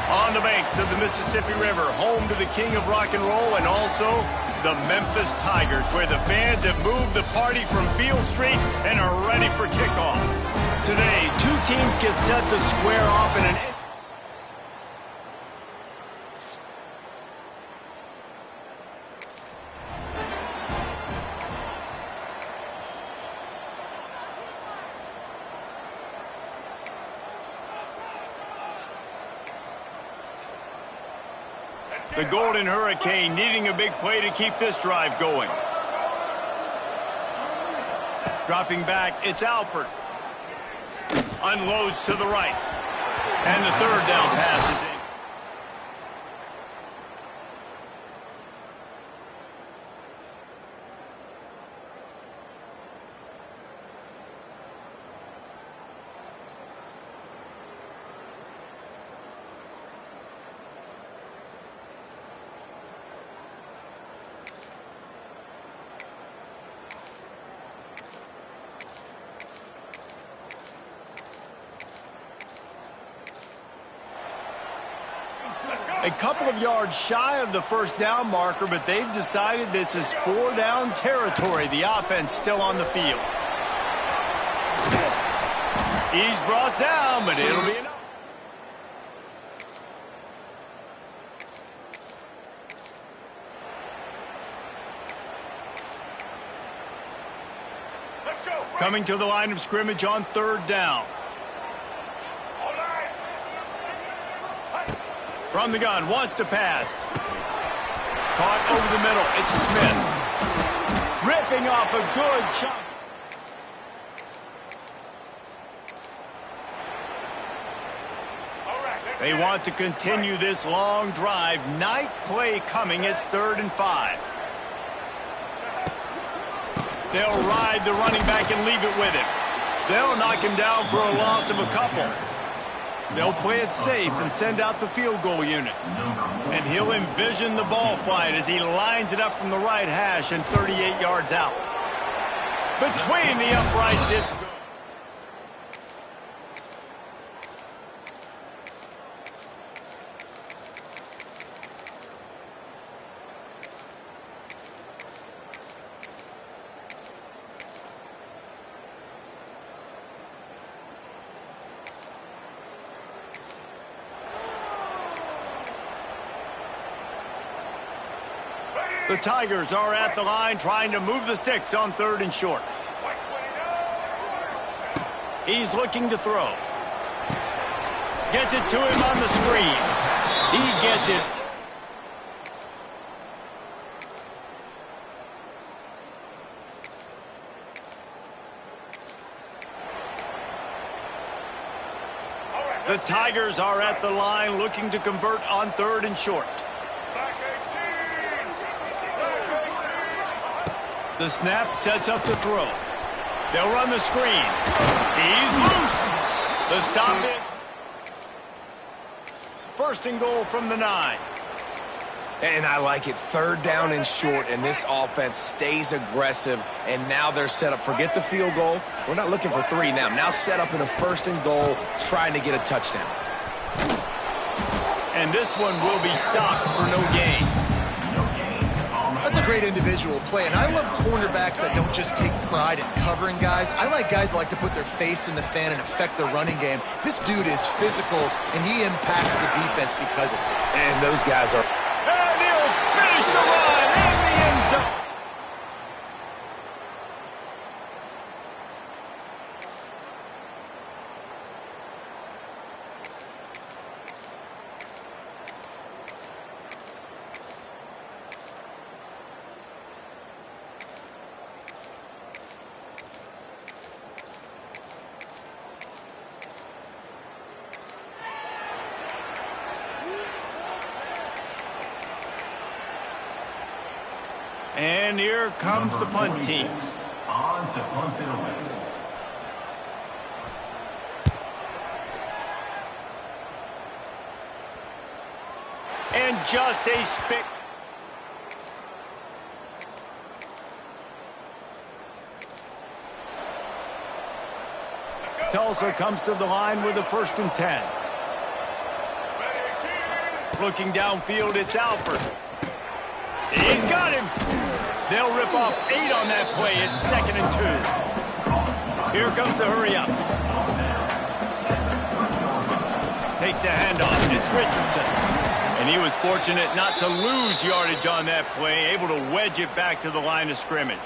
On the banks of the Mississippi River, home to the king of rock and roll and also the Memphis Tigers, where the fans have moved the party from Beale Street and are ready for kickoff. Today, two teams get set to square off in an... The Golden Hurricane needing a big play to keep this drive going. Dropping back, it's Alford. Unloads to the right. And the third down pass is in. A couple of yards shy of the first down marker, but they've decided this is four-down territory. The offense still on the field. He's brought down, but it'll be enough. Coming to the line of scrimmage on third down. From the gun, wants to pass. Caught over the middle, it's Smith. Ripping off a good chunk. They want to continue this long drive. Ninth play coming, it's 3rd and 5. They'll ride the running back and leave it with him. They'll knock him down for a loss of a couple. They'll play it safe and send out the field goal unit. And he'll envision the ball flight as he lines it up from the right hash and 38 yards out. Between the uprights, it's good. The Tigers are at the line trying to move the sticks on 3rd and short. He's looking to throw. Gets it to him on the screen. He gets it. The Tigers are at the line looking to convert on 3rd and short. The snap sets up the throw. They'll run the screen. He's loose. The stop is 1st and goal from the 9. And I like it. 3rd down and short, and this offense stays aggressive, and now they're set up. Forget the field goal. We're not looking for 3 now. Now set up in a 1st and goal, trying to get a touchdown. And this one will be stopped for no gain. That's a great individual play, and I love cornerbacks that don't just take pride in covering guys. I like guys that like to put their face in the fan and affect the running game. This dude is physical, and he impacts the defense because of it. And those guys are... And he'll finish the run in the end zone. And here comes the punt team. On to punt it away. And just a spick. Tulsa comes to the line with a 1st and 10. Looking downfield, it's Alford. He's got him. They'll rip off 8 on that play. It's 2nd and 2. Here comes the hurry up. Takes the handoff. It's Richardson. And he was fortunate not to lose yardage on that play, able to wedge it back to the line of scrimmage.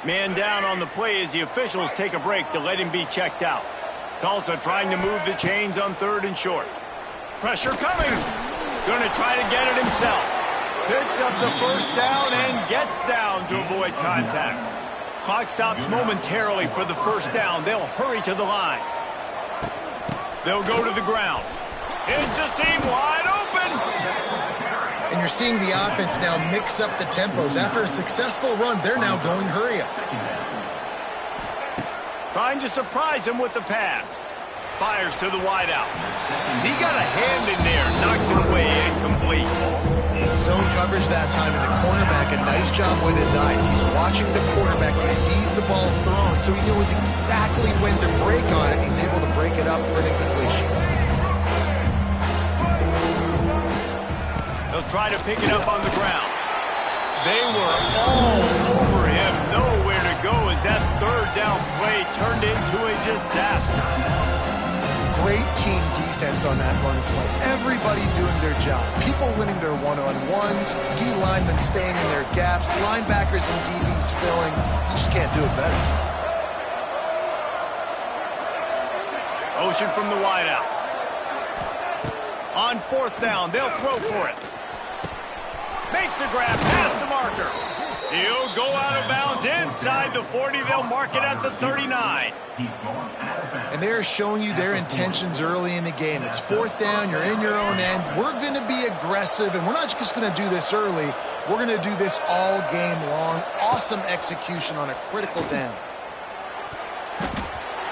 Man down on the play as the officials take a break to let him be checked out. Tulsa trying to move the chains on 3rd and short. Pressure coming. Going to try to get it himself. Picks up the first down and gets down to avoid contact. Clock stops momentarily for the first down. They'll hurry to the line. They'll go to the ground. It's a seam wide open. And you're seeing the offense now mix up the tempos. After a successful run, they're now going hurry up. Trying to surprise him with the pass. Fires to the wideout. He got a hand in there. Knocks it away. Incomplete. Zone coverage that time, and the cornerback, a nice job with his eyes. He's watching the quarterback. He sees the ball thrown, so he knows exactly when to break on it. He's able to break it up for an incompletion. They'll try to pick it up on the ground. They were all over him. Nowhere to go as that 3rd down play turned into a disaster. Great team defense on that run play. Everybody doing their job. People winning their one-on-ones, D linemen staying in their gaps, linebackers and DBs filling. You just can't do it better. Motion from the wideout. On 4th down, they'll throw for it. Makes the grab past the marker. He'll go out of bounds inside the 40. They'll mark it at the 39. And they're showing you their intentions early in the game. It's 4th down. You're in your own end. We're going to be aggressive, and we're not just going to do this early. We're going to do this all game long. Awesome execution on a critical down.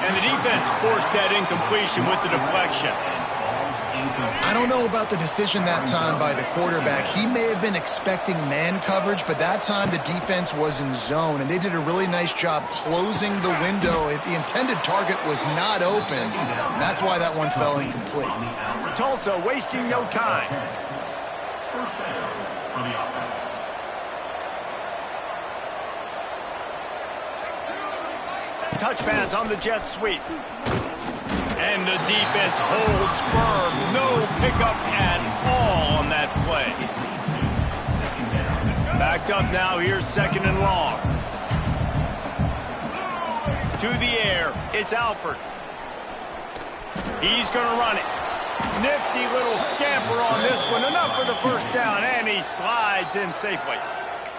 And the defense forced that incompletion with the deflection. I don't know about the decision that time by the quarterback. He may have been expecting man coverage, but that time the defense was in zone, and they did a really nice job closing the window. The intended target was not open, and that's why that one fell incomplete. Tulsa wasting no time. First down for the offense. Touch pass on the jet sweep. And the defense holds firm. No pickup at all on that play. Backed up now. Here's 2nd and long. To the air. It's Alford. He's going to run it. Nifty little scamper on this one. Enough for the first down. And he slides in safely.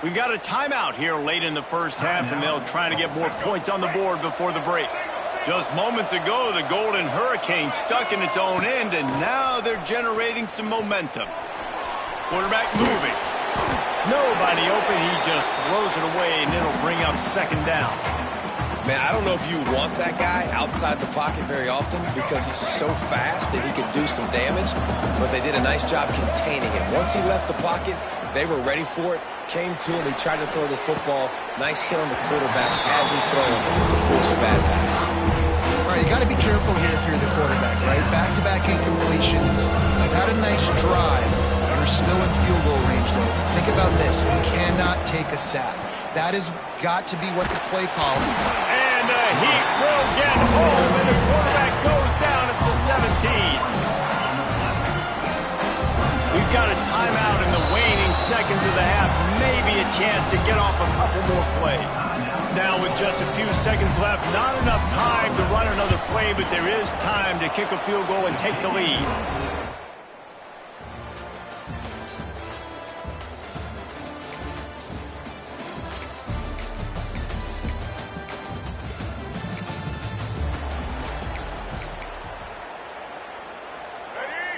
We've got a timeout here late in the first half, and they'll try to get more points on the board before the break. Just moments ago, the Golden Hurricane stuck in its own end, and now they're generating some momentum. Quarterback moving. Nobody open. He just throws it away, and it'll bring up 2nd down. Man, I don't know if you want that guy outside the pocket very often because he's so fast and he can do some damage, but they did a nice job containing him. Once he left the pocket, they were ready for it, came to him, he tried to throw the football. Nice hit on the quarterback as he's throwing to force a bad pass. All right, you got to be careful here if you're the quarterback, right? Back-to-back incompletions. You've had a nice drive. You're still in field goal range, though. Think about this. You cannot take a sack. That has got to be what the play call. And the Heat will get home, and the quarterback goes down at the 17. We've got a timeout in the waning seconds of the half. Maybe a chance to get off a couple more plays. Now with just a few seconds left, not enough time to run another play, but there is time to kick a field goal and take the lead.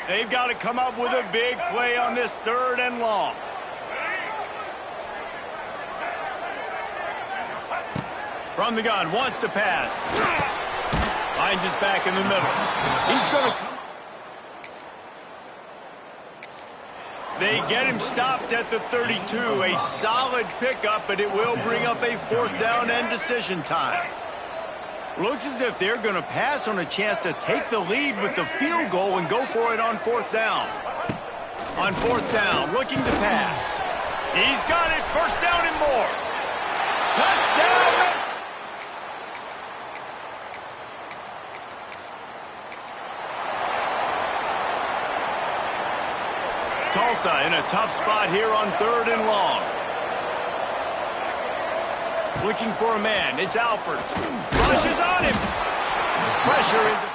They've got to come up with a big play on this 3rd and long. From the gun, wants to pass. Finds his back in the middle. He's going to come. They get him stopped at the 32. A solid pickup, but it will bring up a 4th down and decision time. Looks as if they're going to pass on a chance to take the lead with the field goal and go for it on 4th down. On fourth down, looking to pass. He's got it. First down and more. Touchdown. Tulsa in a tough spot here on third and long. Looking for a man. It's Alford. Rushes on him. Pressure is...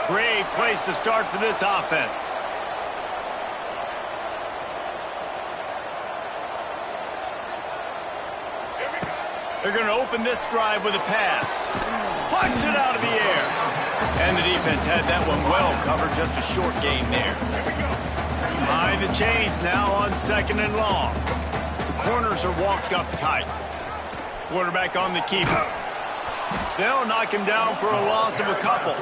Great place to start for this offense. They're going to open this drive with a pass. Punch it out of the air. And the defense had that one well covered. Just a short gain there. Behind the chains now on second and long. The corners are walked up tight. Quarterback on the keeper. They'll knock him down for a loss of a couple.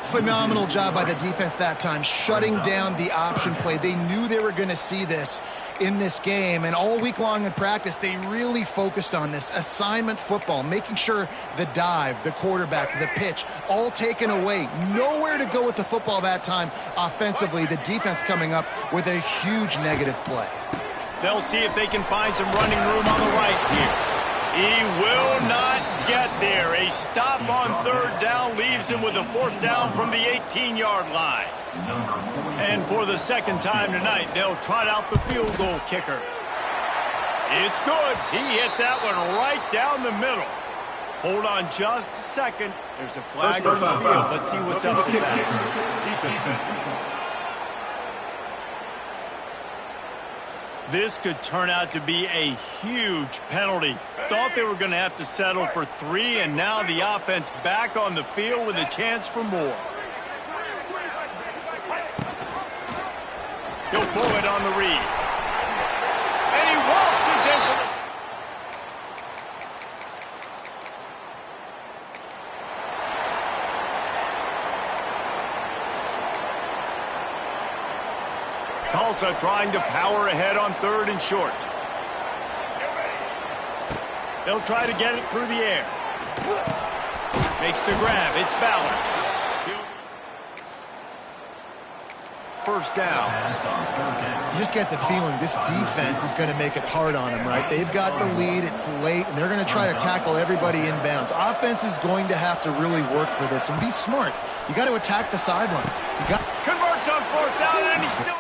Phenomenal job by the defense that time, shutting down the option play. They knew they were going to see this in this game, and all week long in practice, they really focused on this assignment football, making sure the dive, the quarterback, the pitch, all taken away. Nowhere to go with the football that time offensively. The defense coming up with a huge negative play. They'll see if they can find some running room on the right here. He will not get there. A stop on third down leaves him with a fourth down from the 18-yard line. And for the second time tonight, they'll trot out the field goal kicker. It's good. He hit that one right down the middle. Hold on just a second. There's a flag on the field. Let's see what's up with that. This could turn out to be a huge penalty. Thought they were going to have to settle for 3, and now the offense back on the field with a chance for more. He'll pull it on the read. And he waltzes in for the... Tulsa trying to power ahead on third and short. They'll try to get it through the air. Makes the grab. It's Ballard. First down. You just get the feeling this defense is going to make it hard on them, right? They've got the lead. It's late, and they're going to try to tackle everybody inbounds. Offense is going to have to really work for this and be smart. You got to attack the sidelines. You got converts on fourth down, and he's still...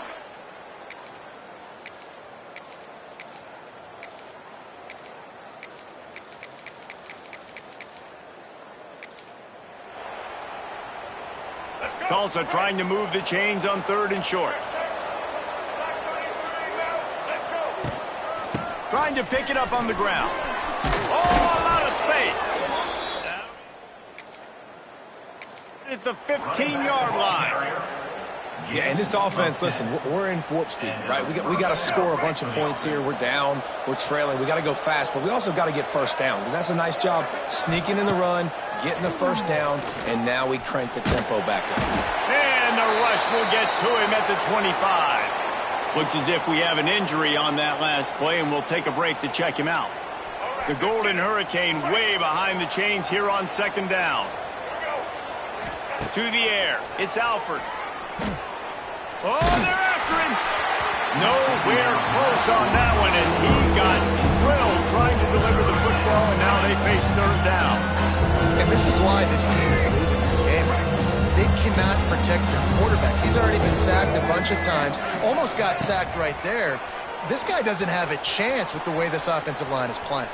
Tulsa trying to move the chains on third and short. Trying to pick it up on the ground. Oh, a lot of space. At the 15-yard line. Yeah, and this offense, listen, we're in warp speed, right? We got to score a bunch of points here. We're down. We're trailing. We got to go fast, but we also got to get first downs. And that's a nice job sneaking in the run, getting the first down, and now we crank the tempo back up. And the rush will get to him at the 25. Looks as if we have an injury on that last play, and we'll take a break to check him out. The Golden Hurricane way behind the chains here on second down. To the air. It's Alford. Oh, they're after him. Nowhere close on that one as he got drilled trying to deliver the football, and now they face third down. And this is why this team is losing this game right now. They cannot protect their quarterback. He's already been sacked a bunch of times. Almost got sacked right there. This guy doesn't have a chance with the way this offensive line is playing.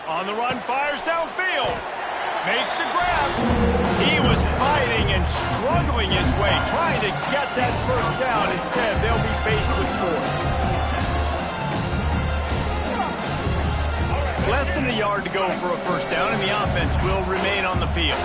On the run, fires downfield. Makes the grab. He was fighting and struggling his way, trying to get that first down. Instead, they'll be faced with fourth. Less than a yard to go for a first down, and the offense will remain on the field.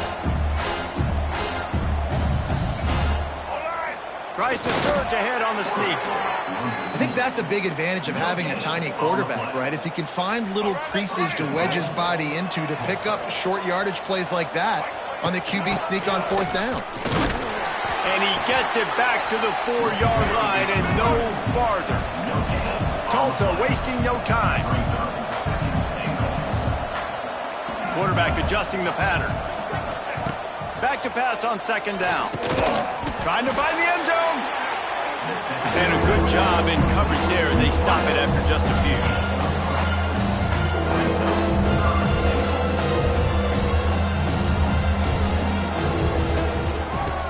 Tries to surge ahead on the sneak. I think that's a big advantage of having a tiny quarterback, right? Is he can find little creases to wedge his body into to pick up short yardage plays like that on the QB sneak on fourth down. And he gets it back to the 4-yard line and no farther. Tulsa wasting no time. Quarterback adjusting the pattern. Back to pass on second down. Trying to find the end zone. And a good job in coverage there as they stop it after just a few.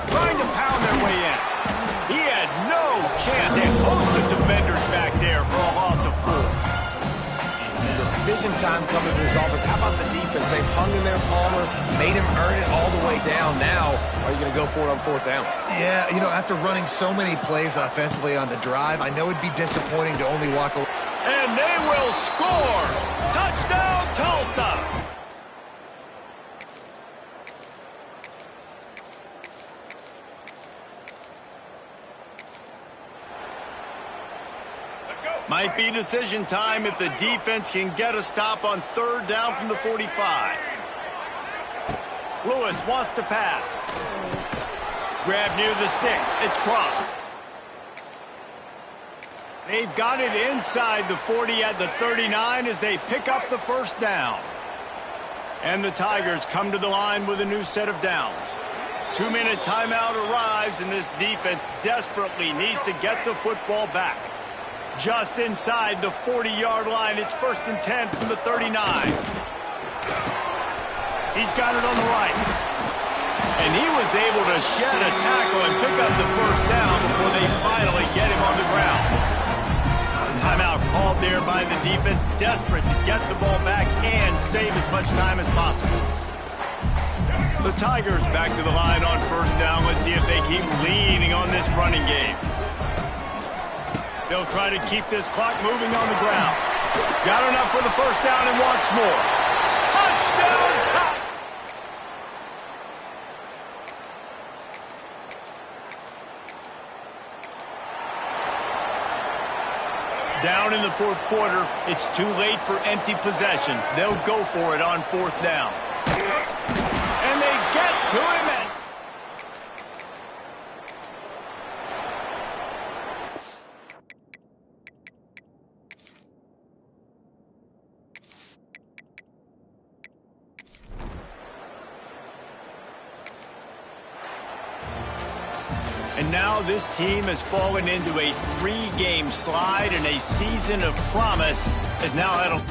Trying to pound their way in. He had no chance. A host of defenders back there for a loss of 4. Decision time coming for this offense. How about the defense? They've hung in there, Palmer, made him earn it all the way down. Now, are you going to go for it on fourth down? Yeah, you know, after running so many plays offensively on the drive, I know it'd be disappointing to only walk away. And they will score! Touchdown, Tulsa! Might be decision time if the defense can get a stop on third down from the 45. Lewis wants to pass. Grab near the sticks. It's crossed. They've got it inside the 40 at the 39 as they pick up the first down. And the Tigers come to the line with a new set of downs. 2-minute timeout arrives, and this defense desperately needs to get the football back. Just inside the 40-yard line, it's 1st and 10 from the 39. He's got it on the right. And he was able to shed a tackle and pick up the first down before they finally get him on the ground. Timeout called there by the defense, desperate to get the ball back and save as much time as possible. The Tigers back to the line on first down. Let's see if they keep leaning on this running game. They'll try to keep this clock moving on the ground. Got enough for the first down and wants more. Touchdown! Down in the fourth quarter, it's too late for empty possessions. They'll go for it on fourth down. And they get to him. And now this team has fallen into a 3-game slide, and a season of promise has now had a...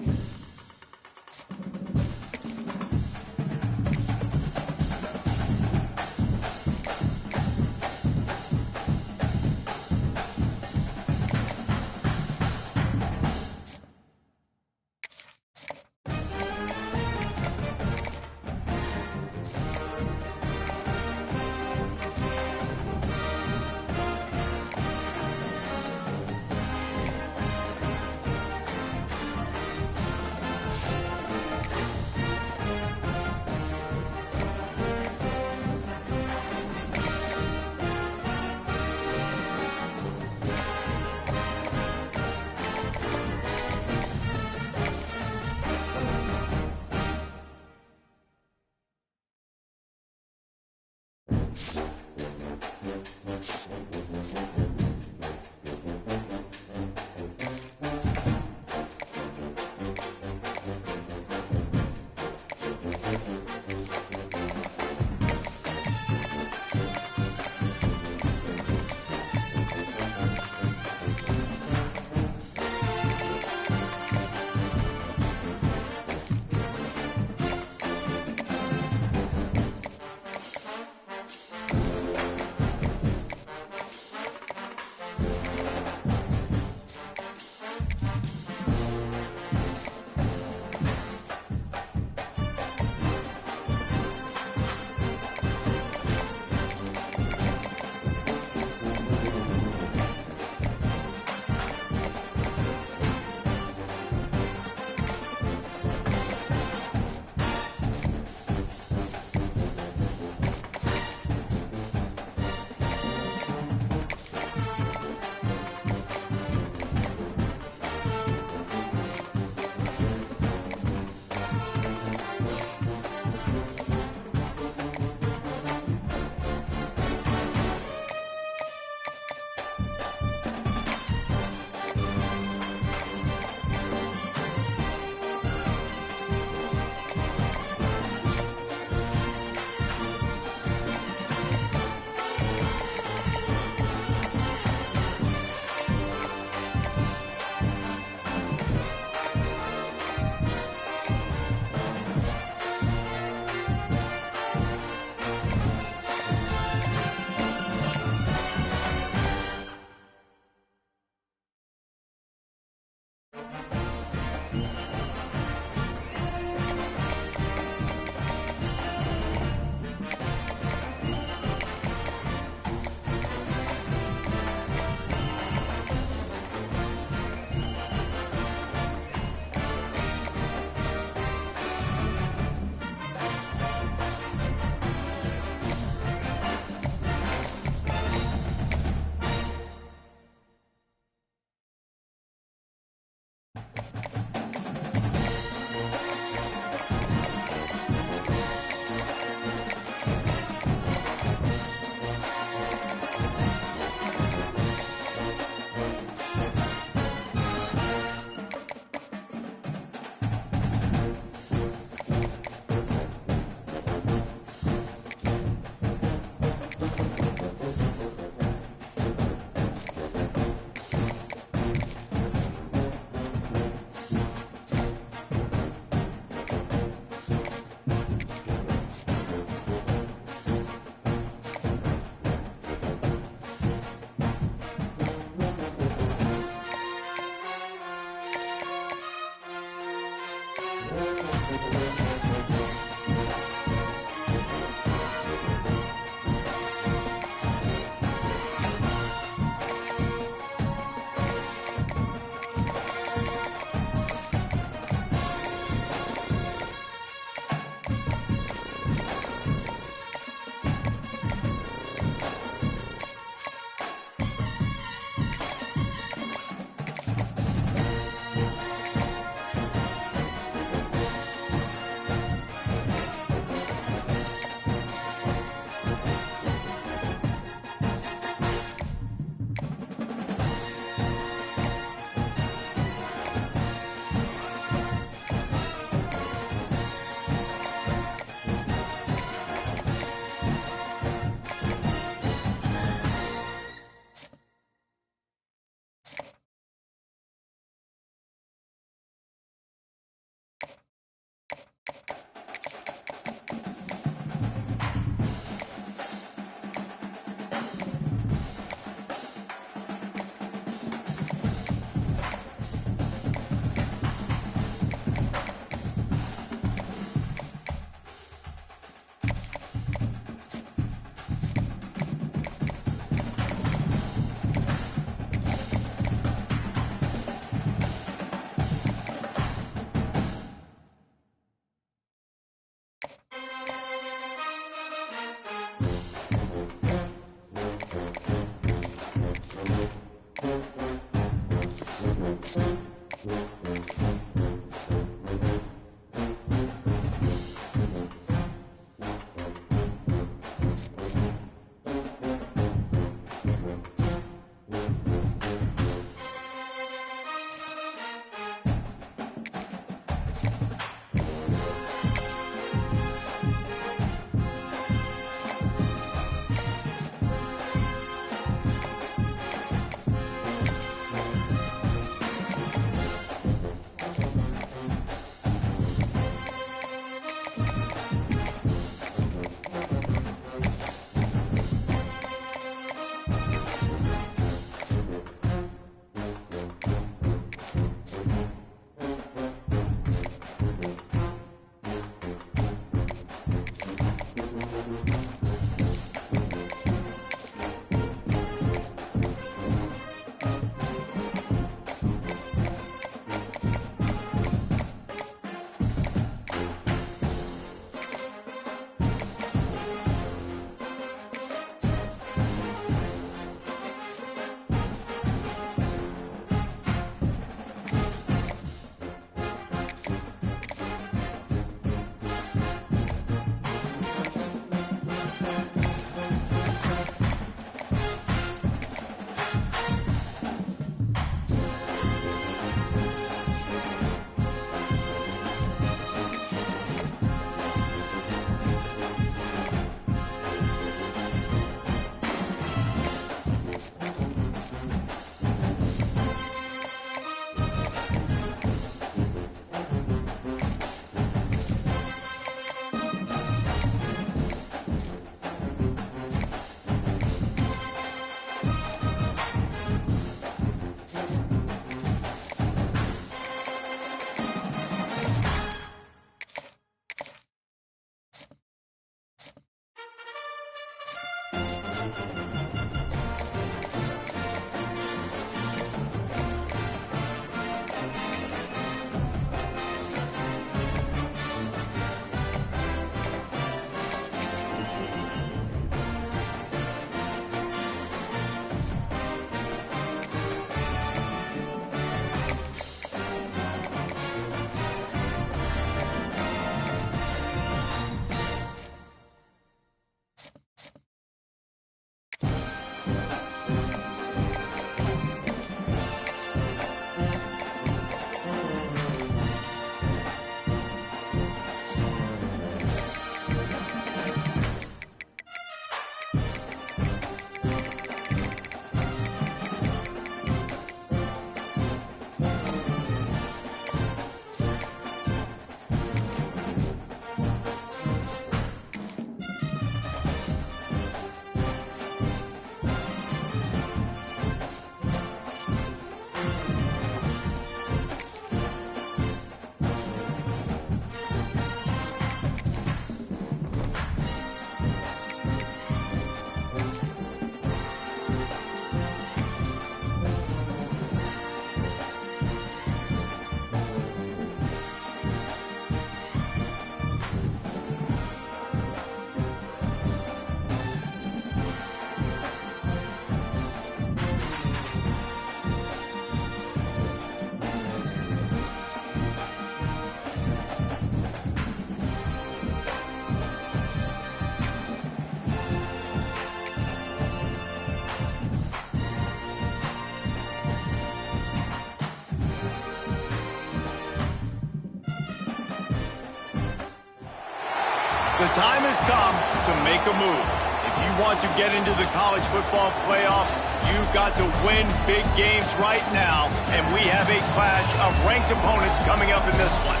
The time has come to make a move. If you want to get into the college football playoffs, you've got to win big games right now, and we have a clash of ranked opponents coming up in this one.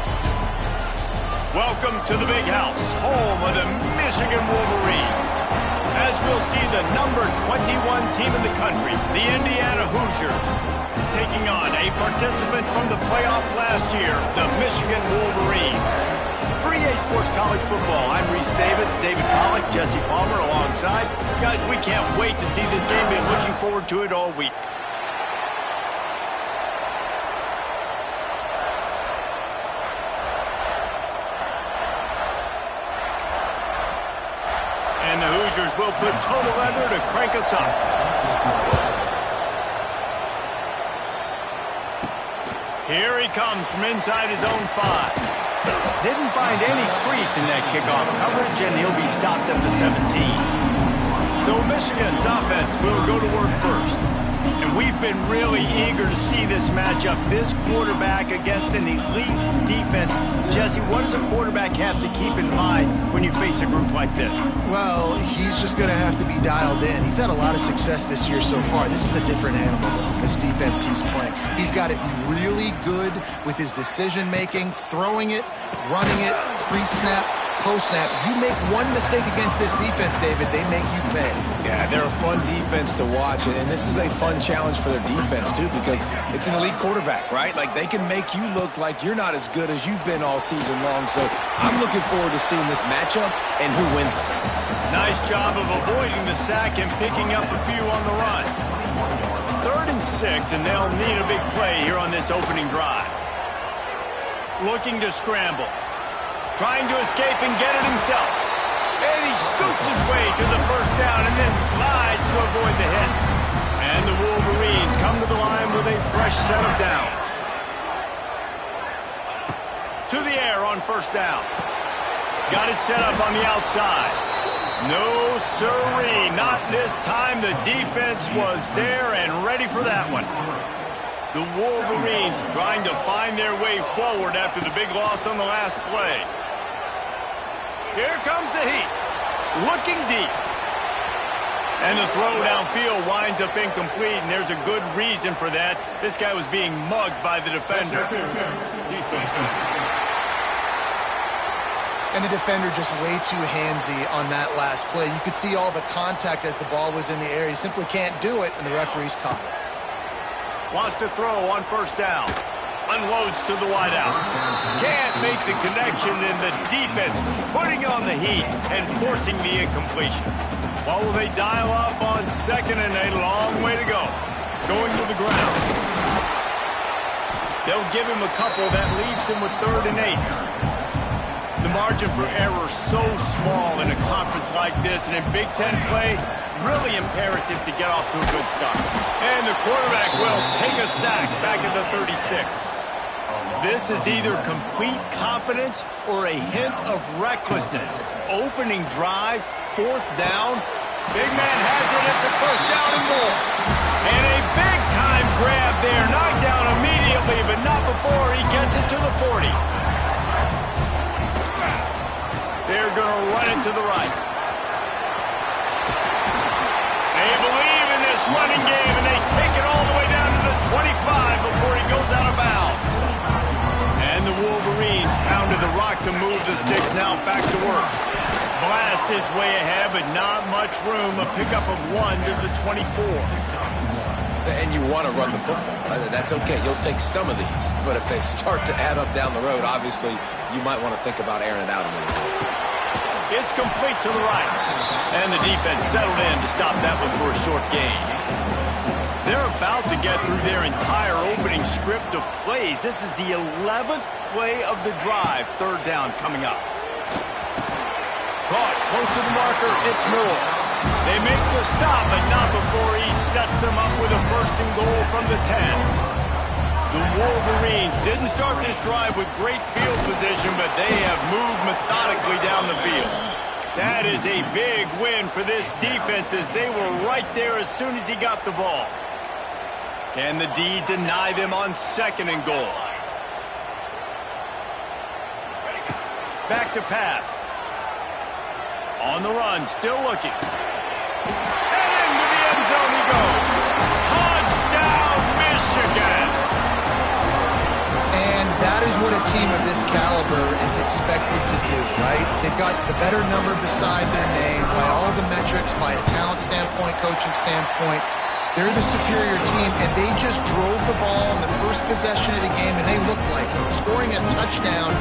Welcome to the Big House, home of the Michigan Wolverines. As we'll see the number 21 team in the country, the Indiana Hoosiers, taking on a participant from the playoff last year, the Michigan Wolverines. For EA Sports College Football, I'm Reese Davis, David Pollack, Jesse Palmer alongside. Guys, we can't wait to see this game. Been looking forward to it all week. And the Hoosiers Hoosiers will put total leather to crank us up. Here he comes from inside his own 5. Didn't find any crease in that kickoff coverage, and he'll be stopped at the 17. So Michigan's offense will go to work first. And we've been really eager to see this matchup, this quarterback against an elite defense. Jesse, what does a quarterback have to keep in mind when you face a group like this? Well, he's just going to have to be dialed in. He's had a lot of success this year so far. This is a different animal, though, this defense he's playing. He's got to be really good with his decision-making, throwing it, running it, pre-snap, post-snap. You make one mistake against this defense, David, they make you pay. Yeah, they're a fun defense to watch, and this is a fun challenge for their defense, too, because it's an elite quarterback, right? Like, they can make you look like you're not as good as you've been all season long, so I'm looking forward to seeing this matchup and who wins it. Nice job of avoiding the sack and picking up a few on the run. 3rd and 6, and they'll need a big play here on this opening drive. Looking to scramble. Trying to escape and get it himself. And he scoots his way to the first down and then slides to avoid the hit. And the Wolverines come to the line with a fresh set of downs. To the air on first down. Got it set up on the outside. No sirree, not this time. The defense was there and ready for that one. The Wolverines trying to find their way forward after the big loss on the last play. Here comes the heat. Looking deep. And the throw downfield winds up incomplete, and there's a good reason for that. This guy was being mugged by the defender. And the defender just way too handsy on that last play. You could see all the contact as the ball was in the air. He simply can't do it, and the referee's caught it. Wants to throw on first down. Unloads to the wideout. Can't make the connection, and the defense putting on the heat and forcing the incompletion. Well, will they dial up on 2nd and a long way to go? Going to the ground. They'll give him a couple. That leaves him with 3rd and 8. The margin for error so small in a conference like this, and in Big Ten play, really imperative to get off to a good start. And the quarterback will take a sack back at the 36. This is either complete confidence or a hint of recklessness. Opening drive, 4th down. Big man has it. It's a first down and more. And a big-time grab there. Knocked down immediately, but not before he gets it to the 40. They're going to run it to the right. They believe in this running game, and they take it all the way down to the 25 before he goes out of bounds. And the Wolverines pounded the rock to move the sticks, now back to work. Blast his way ahead, but not much room. A pickup of 1 to the 24. And you want to run the football. That's okay. You'll take some of these. But if they start to add up down the road, obviously, you might want to think about airing it out a little bit. It's complete to the right. And the defense settled in to stop that one for a short gain. They're about to get through their entire opening script of plays. This is the 11th play of the drive. 3rd down coming up. Caught close to the marker. It's Moore. They make the stop, but not before he sets them up with a 1st and goal from the 10. The Wolverines didn't start this drive with great field position, but they have moved methodically down the field. That is a big win for this defense, as they were right there as soon as he got the ball. Can the D deny them on 2nd and goal? Back to pass. On the run, still looking. And into the end zone he goes. Touchdown, Michigan! And that is what a team of this caliber is expected to do, right? They've got the better number beside their name by all the metrics, by a talent standpoint, coaching standpoint. They're the superior team, and they just drove the ball in the first possession of the game, and they looked like it, scoring a touchdown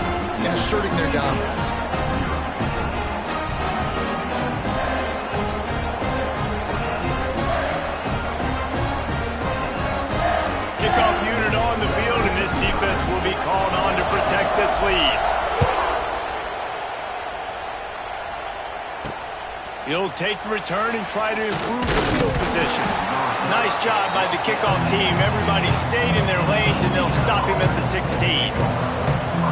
and asserting their dominance. Kickoff unit on the field, and this defense will be called on to protect this lead. He'll take the return and try to improve the field position. Nice job by the kickoff team. Everybody stayed in their lanes, and they'll stop him at the 16.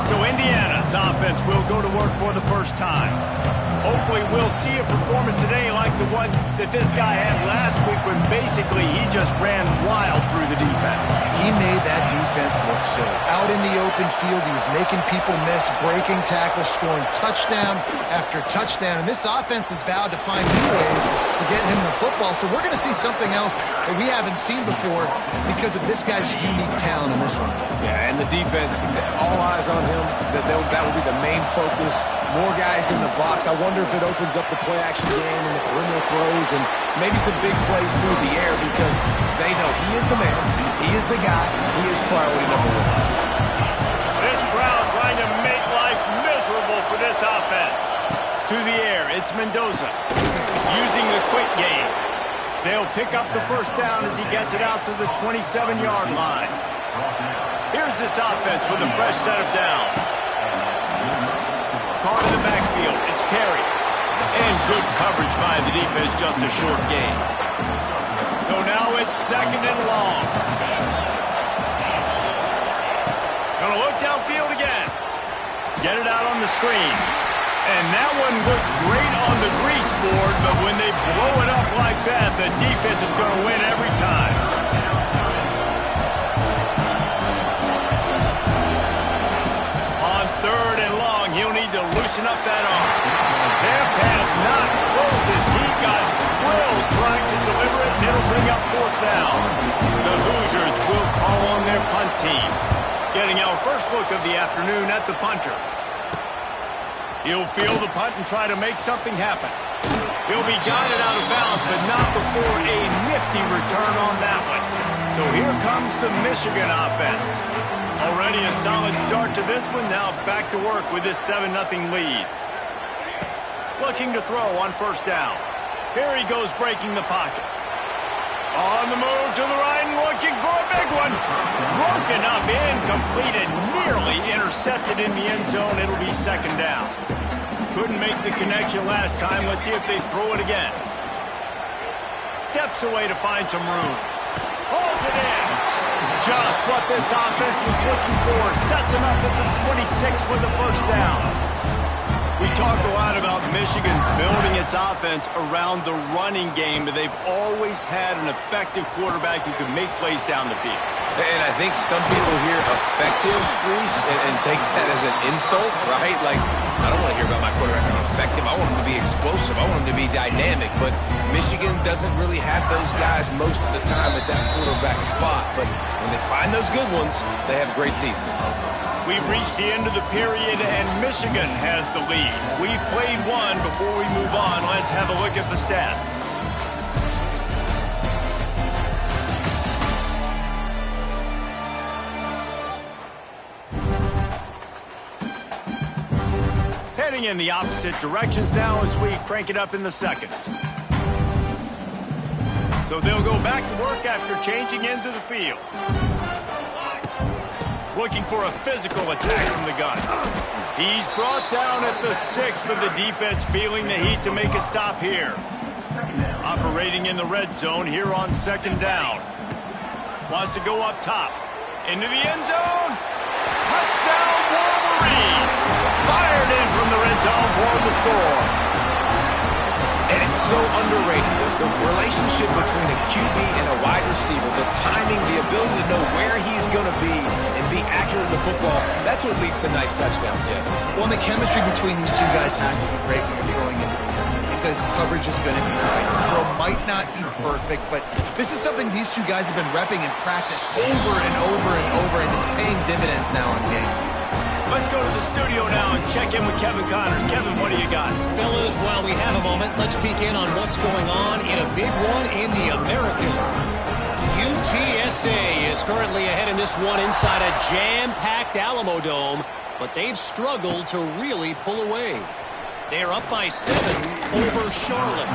So Indiana's offense will go to work for the first time. Hopefully we'll see a performance today like the one that this guy had last week when basically he just ran wild through the defense. He made that defense look silly. Out in the open field, he was making people miss, breaking tackles, scoring touchdown after touchdown. And this offense has vowed to find new ways to get him the football. So we're going to see something else that we haven't seen before because of this guy's unique talent in this one. Yeah, and the defense, all eyes on him. That will be the main focus. More guys in the box. I wonder if it opens up the play-action game and the perimeter throws and maybe some big plays through the air because they know he is the man, he is the guy, he is priority number one. This crowd trying to make life miserable for this offense. To the air, it's Mendoza using the quick game. They'll pick up the first down as he gets it out to the 27-yard line. Here's this offense with a fresh set of downs. Card in the backfield, it's Perry. And good coverage by the defense, just a short gain. So now it's second and long. Gonna look downfield again. Get it out on the screen. And that one looked great on the grease board, but when they blow it up like that, the defense is gonna win every time. He'll need to loosen up that arm. Their pass not closes. He got drilled trying to deliver it, and it'll bring up fourth down. The Hoosiers will call on their punt team. Getting our first look of the afternoon at the punter. He'll field the punt and try to make something happen. He'll be guided out of bounds, but not before a nifty return on that one. So here comes the Michigan offense. Already a solid start to this one. Now back to work with this 7-0 lead. Looking to throw on first down. Here he goes breaking the pocket. On the move to the right and looking for a big one. Broken up, incomplete, and nearly intercepted in the end zone. It'll be second down. Couldn't make the connection last time. Let's see if they throw it again. Steps away to find some room. Holds it in. Just what this offense was looking for. Sets him up at the 26 with the first down. We talk a lot about Michigan building its offense around the running game, but they've always had an effective quarterback who can make plays down the field. And I think some people hear effective, Reese, and take that as an insult, right? Like, I don't want to hear about my quarterback being effective. I want him to be explosive. I want him to be dynamic. But Michigan doesn't really have those guys most of the time at that quarterback spot. But when they find those good ones, they have great seasons. We've reached the end of the period, and Michigan has the lead. We've played one. Before we move on, let's have a look at the stats. Heading in the opposite directions now as we crank it up in the second. So they'll go back to work after changing into the field. Looking for a physical attack from the gun. He's brought down at the 6, but the defense feeling the heat to make a stop here. Operating in the red zone here on second down. Wants to go up top. Into the end zone. Touchdown, Wolverine! Fired in from the red zone for the score. And it's so underrated. The relationship between a QB and a wide receiver, the timing, the ability to know where he's going to be and be accurate with the football, that's what leads to nice touchdowns, Jesse. Well, and the chemistry between these two guys has to be great when you're throwing into the end zone because coverage is going to be right. The throw might not be perfect, but this is something these two guys have been repping in practice over and over and over, and it's paying dividends now in game. Let's go to the studio now and check in with Kevin Connors. Kevin, what do you got? Fellas, while we have a moment, let's peek in on what's going on in a big one in the American. UTSA is currently ahead in this one inside a jam-packed Alamo Dome, but they've struggled to really pull away. They're up by 7 over Charlotte.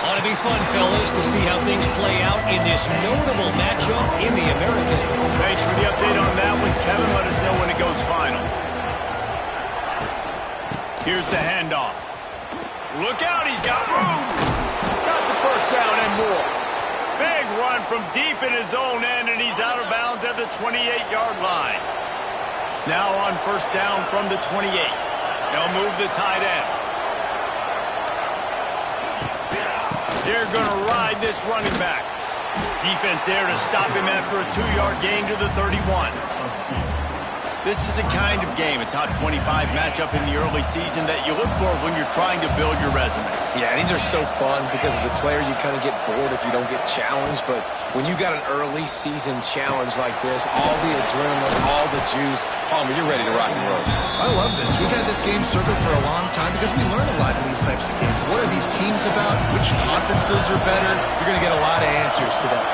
Ought to be fun, fellas, to see how things play out in this notable matchup in the American. Thanks for the update on that one, Kevin. Let us know when it goes final. Here's the handoff. Look out, he's got room. Got the first down and more. Big run from deep in his own end, and he's out of bounds at the 28-yard line. Now on first down from the 28. They'll move the tight end. They're going to ride this running back. Defense there to stop him after a 2-yard gain to the 31. This is a kind of game, a top 25 matchup in the early season that you look for when you're trying to build your resume. Yeah, these are so fun because as a player you kind of get bored if you don't get challenged, but when you got an early season challenge like this, all the adrenaline, all the juice, Palmer, you're ready to rock and roll. I love this. We've had this game circled for a long time because we learn a lot in these types of games. What are these teams about? Which conferences are better? You're going to get a lot of answers today.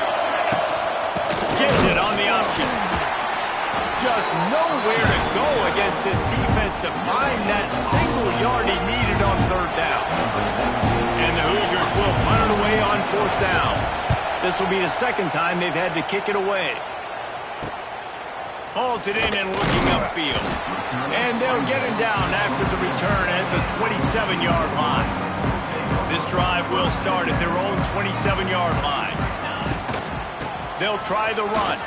Gives it on the option. Just nowhere to go against this defense to find that single yard he needed on third down. And the Hoosiers will punt it away on fourth down. This will be the second time they've had to kick it away. Hauls it in and looking upfield. And they'll get him down after the return at the 27-yard line. This drive will start at their own 27-yard line. They'll try the run.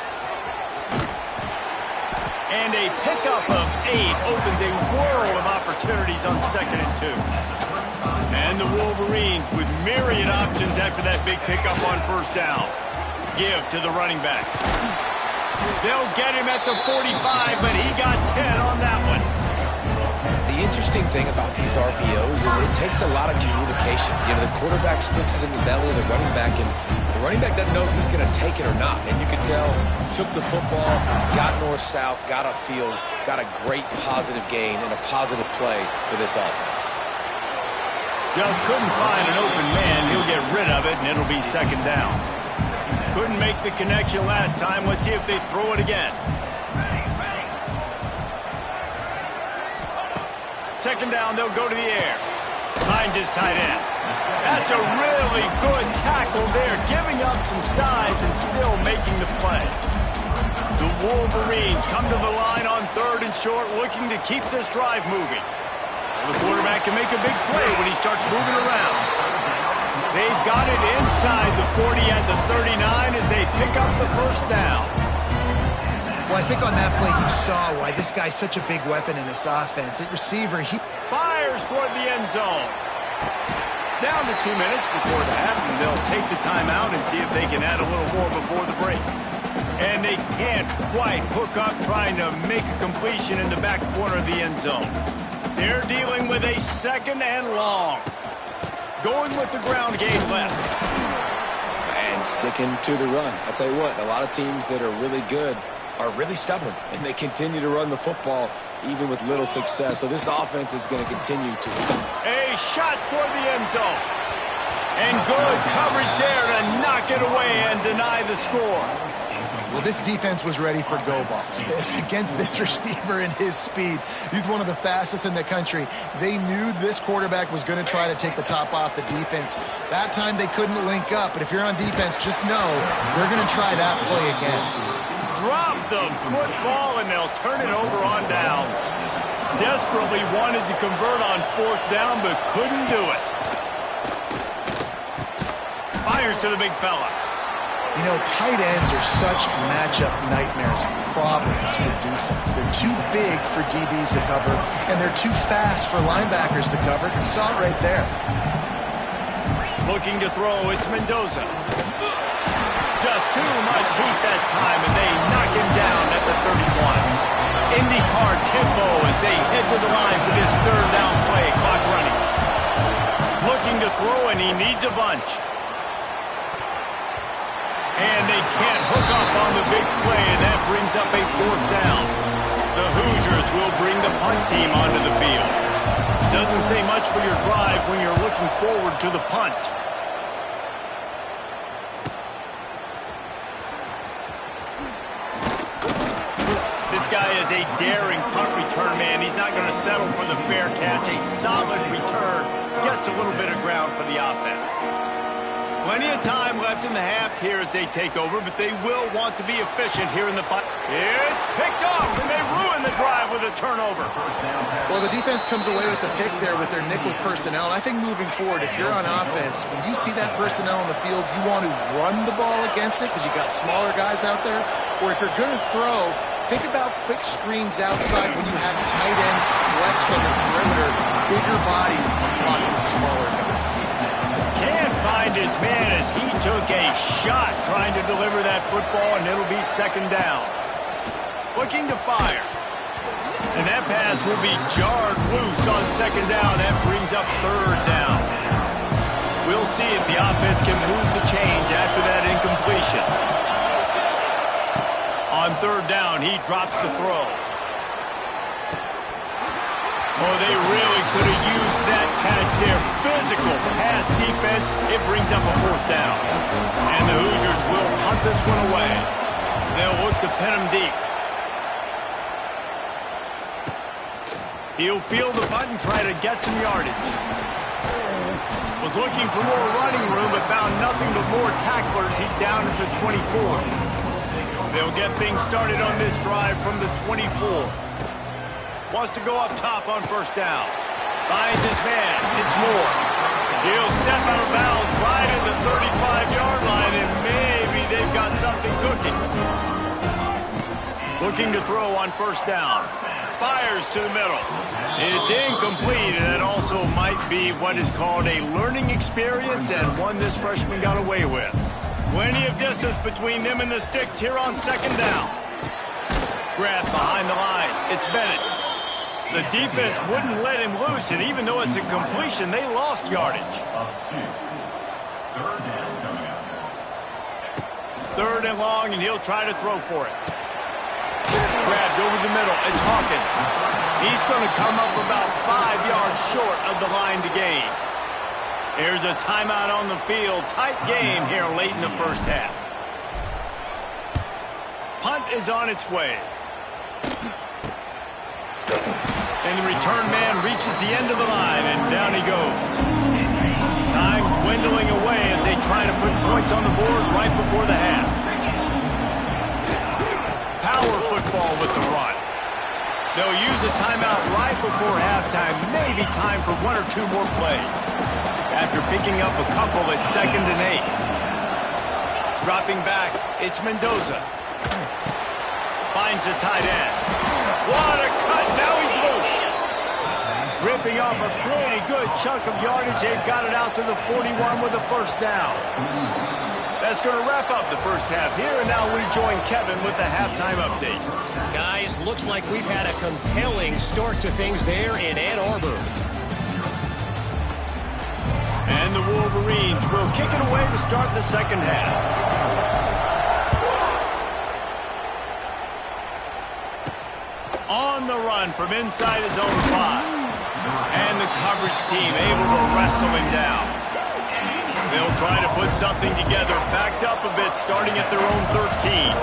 And a pickup of 8 opens a world of opportunities on 2nd and 2. And the Wolverines with myriad options after that big pickup on first down. Give to the running back. They'll get him at the 45, but he got 10 on that one. The interesting thing about these RPOs is it takes a lot of communication. You know, the quarterback sticks it in the belly of the running back, and the running back doesn't know if he's going to take it or not. And you can tell, took the football, got north-south, got upfield, got a great positive gain and a positive play for this offense. Just couldn't find an open man. He'll get rid of it, and it'll be second down. Couldn't make the connection last time. Let's see if they throw it again. Second down, they'll go to the air. Finds his tight end. That's a really good tackle there, giving up some size and still making the play. The Wolverines come to the line on third and short, looking to keep this drive moving. The quarterback can make a big play when he starts moving around. They've got it inside the 40 at the 39 as they pick up the first down. Well, I think on that play you saw why this guy's such a big weapon in this offense. At receiver, he fires toward the end zone. Down to 2 minutes before the half, and they'll take the timeout and see if they can add a little more before the break. And they can't quite hook up trying to make a completion in the back corner of the end zone. They're dealing with a second and long. Going with the ground game left. And sticking to the run. I'll tell you what, a lot of teams that are really good are really stubborn, and they continue to run the football even with little success. So this offense is going to continue to. A shot toward the end zone. And good coverage there to knock it away and deny the score. Well, this defense was ready for go balls against this receiver and his speed. He's one of the fastest in the country. They knew this quarterback was going to try to take the top off the defense. That time they couldn't link up, but if you're on defense, just know they're going to try that play again. Drop the football, and they'll turn it over on downs. Desperately wanted to convert on fourth down, but couldn't do it. Fires to the big fella. You know, tight ends are such matchup nightmares and problems for defense. They're too big for DBs to cover, and they're too fast for linebackers to cover. You saw it right there. Looking to throw, it's Mendoza. Just too much heat that time, and they knock him down at the 31. IndyCar tempo as they head to the line for this third down play. Clock running. Looking to throw, and he needs a bunch. And they can't hook up on the big play, and that brings up a fourth down. The Hoosiers will bring the punt team onto the field. Doesn't say much for your drive when you're looking forward to the punt. This guy is a daring punt return man. He's not going to settle for the fair catch. A solid return gets a little bit of ground for the offense. Plenty of time left in the half here as they take over, but they will want to be efficient here in the fight. It's picked off, and they ruin the drive with a turnover. Well, the defense comes away with the pick there with their nickel personnel. And I think moving forward, if you're on offense, when you see that personnel on the field, you want to run the ball against it because you got smaller guys out there. Or if you're going to throw, think about quick screens outside when you have tight ends flexed on the perimeter, bigger bodies blocking smaller guys. Can't find his man as he took a shot trying to deliver that football, and it'll be second down. Looking to fire. And that pass will be jarred loose on second down. That brings up third down. We'll see if the offense can move the change after that incompletion. On third down, he drops the throw. Oh, they really could have used that catch there. Physical pass defense. It brings up a fourth down. And the Hoosiers will punt this one away. They'll look to pin him deep. He'll field the punt and try to get some yardage. Was looking for more running room, but found nothing but more tacklers. He's down at the 24. They'll get things started on this drive from the 24. Wants to go up top on first down. Finds his man. It's Moore. He'll step out of bounds right at the 35-yard line, and maybe they've got something cooking. Looking to throw on first down. Fires to the middle. It's incomplete, and it also might be what is called a learning experience, and one this freshman got away with. Plenty of distance between them and the sticks here on second down. Grab behind the line. It's Bennett. The defense wouldn't let him loose, and even though it's a completion, they lost yardage. Third and long, and he'll try to throw for it. Grabbed over the middle. It's Hawkins. He's going to come up about 5 yards short of the line to gain. There's a timeout on the field. Tight game here late in the first half. Punt is on its way. And the return man reaches the end of the line, and down he goes. Time dwindling away as they try to put points on the board right before the half. Power football with the run. They'll use a timeout right before halftime, maybe time for one or two more plays. After picking up a couple at 2nd and 8. Dropping back, it's Mendoza. Finds the tight end. What a cut, now he's loose. Ripping off a pretty good chunk of yardage. They've got it out to the 41 with a first down. That's going to wrap up the first half here, and now we join Kevin with the halftime update. Guys, looks like we've had a compelling start to things there in Ann Arbor. And the Wolverines will kick it away to start the second half. On the run from inside his own 5. And the coverage team able to wrestle him down. They'll try to put something together, backed up a bit, starting at their own 13.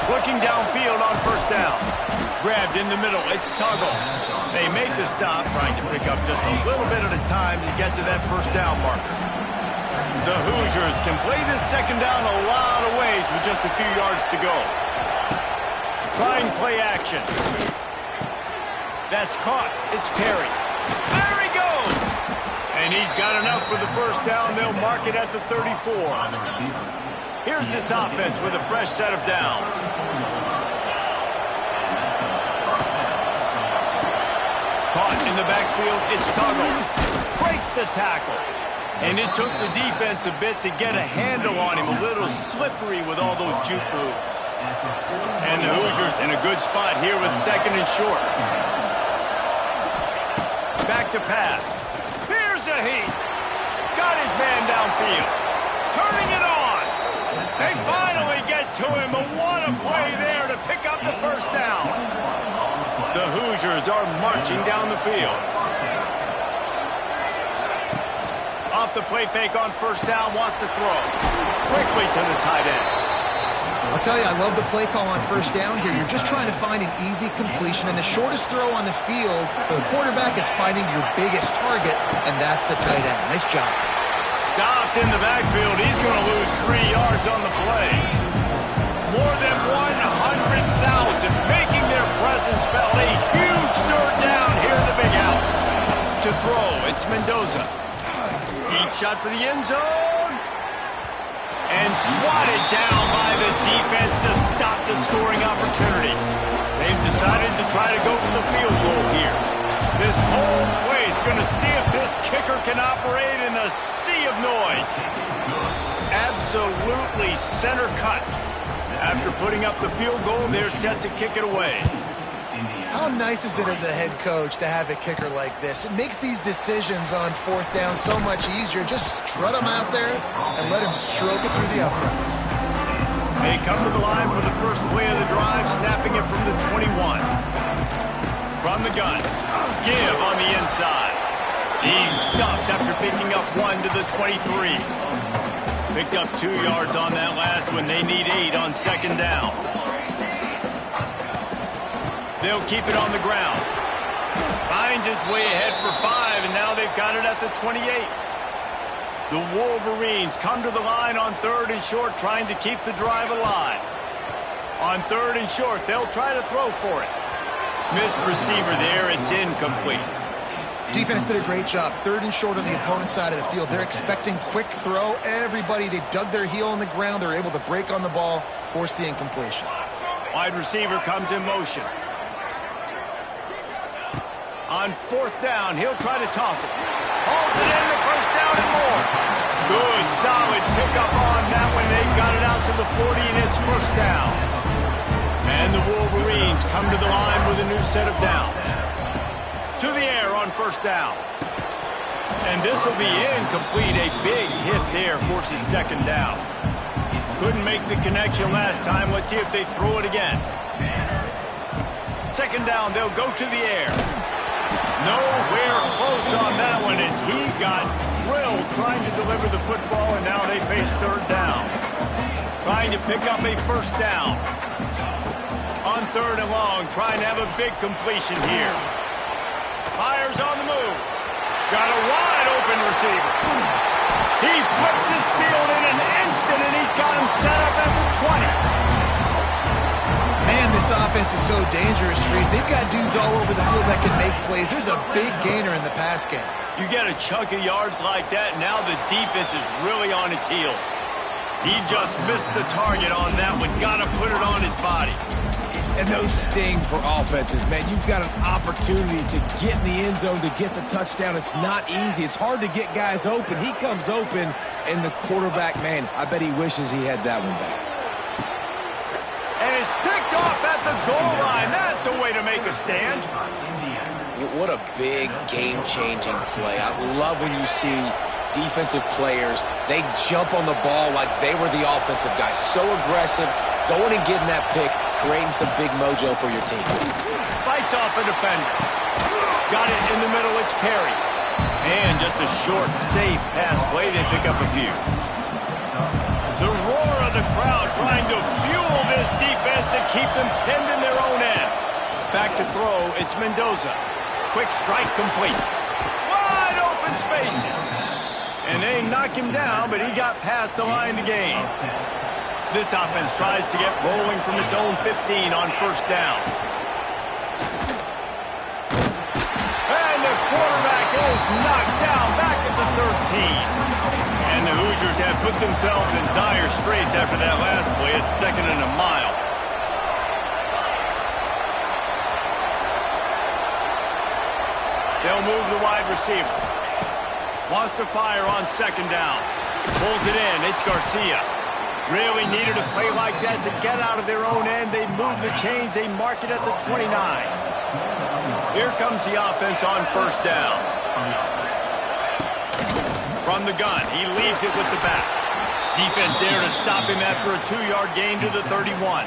Looking downfield on first down. Grabbed in the middle, it's Tuggle. They make the stop, trying to pick up just a little bit at a time to get to that first down marker. The Hoosiers can play this second down a lot of ways with just a few yards to go. Trying play action. That's caught. It's Perry. There he goes! And he's got enough for the first down. They'll mark it at the 34. Here's this offense with a fresh set of downs. Caught in the backfield. It's Tuggle. Breaks the tackle. And it took the defense a bit to get a handle on him. A little slippery with all those juke moves. And the Hoosiers in a good spot here with 2nd and short. Back to pass. Here's a heat. Got his man downfield. Turning it on. They finally get to him. But what a play there to pick up the first down. The Hoosiers are marching down the field. Off the play fake on first down. Wants to throw. Quickly to the tight end. I'll tell you, I love the play call on first down here. You're just trying to find an easy completion, and the shortest throw on the field for the quarterback is finding your biggest target, and that's the tight end. Nice job. Stopped in the backfield. He's going to lose 3 yards on the play. More than 100,000 making their presence felt. A huge third down here in the big house. To throw, it's Mendoza. Deep shot for the end zone. And swatted down by the defense to stop the scoring opportunity. They've decided to try to go for the field goal here. This whole play is going to see if this kicker can operate in the sea of noise. Absolutely center cut. After putting up the field goal, they're set to kick it away. How nice is it as a head coach to have a kicker like this? It makes these decisions on 4th down so much easier. Just strut him out there and let him stroke it through the uprights. They come to the line for the first play of the drive, snapping it from the 21. From the gun, give on the inside. He's stuffed after picking up 1 to the 23. Picked up 2 yards on that last one. They need 8 on 2nd down. They'll keep it on the ground. Finds his way ahead for 5, and now they've got it at the 28. The Wolverines come to the line on 3rd and short, trying to keep the drive alive. On 3rd and short, they'll try to throw for it. Missed receiver there. It's incomplete. Defense did a great job. 3rd and short on the opponent's side of the field. They're expecting quick throw. Everybody, they dug their heel on the ground. They're able to break on the ball, force the incompletion. Wide receiver comes in motion. On 4th down, he'll try to toss it. Holds it in the 1st down and more. Good, solid pickup on that one. They got it out to the 40, and it's 1st down. And the Wolverines come to the line with a new set of downs. To the air on 1st down. And this will be incomplete. A big hit there forces 2nd down. Couldn't make the connection last time. Let's see if they throw it again. 2nd down, they'll go to the air. Nowhere close on that one as he got drilled trying to deliver the football, and now they face 3rd down. Trying to pick up a 1st down. On 3rd and long, trying to have a big completion here. Fires on the move. Got a wide open receiver. He flips his field in an instant, and he's got him set up at the 20. Man, this offense is so dangerous, Reese. They've got dudes all over the field that can make plays. There's a big gainer in the pass game. You get a chunk of yards like that, now the defense is really on its heels. He just missed the target on that one. Got to put it on his body. And those sting for offenses, man. You've got an opportunity to get in the end zone, to get the touchdown. It's not easy. It's hard to get guys open. He comes open, and the quarterback, man, I bet he wishes he had that one back. And it's picked off at the goal line. That's a way to make a stand. What a big game-changing play. I love when you see defensive players, they jump on the ball like they were the offensive guys. So aggressive, going and getting that pick, creating some big mojo for your team. Fights off a defender. Got it in the middle, it's Perry. And just a short, safe pass play, they pick up a few. The roar of the crowd trying to fuel this defense to keep them pinned in their own end. Back to throw, it's Mendoza. Quick strike complete. Wide open spaces. And they knock him down, but he got past the line to gain. This offense tries to get rolling from its own 15 on 1st down. And the quarterback is knocked down back at the 13. And the Hoosiers have put themselves in dire straits after that last play. It's 2nd and a mile. They'll move the wide receiver. Wants to fire on 2nd down. Pulls it in. It's Garcia. Really needed a play like that to get out of their own end. They move the chains. They mark it at the 29. Here comes the offense on 1st down. From the gun, he leaves it with the back. Defense there to stop him after a 2-yard gain to the 31.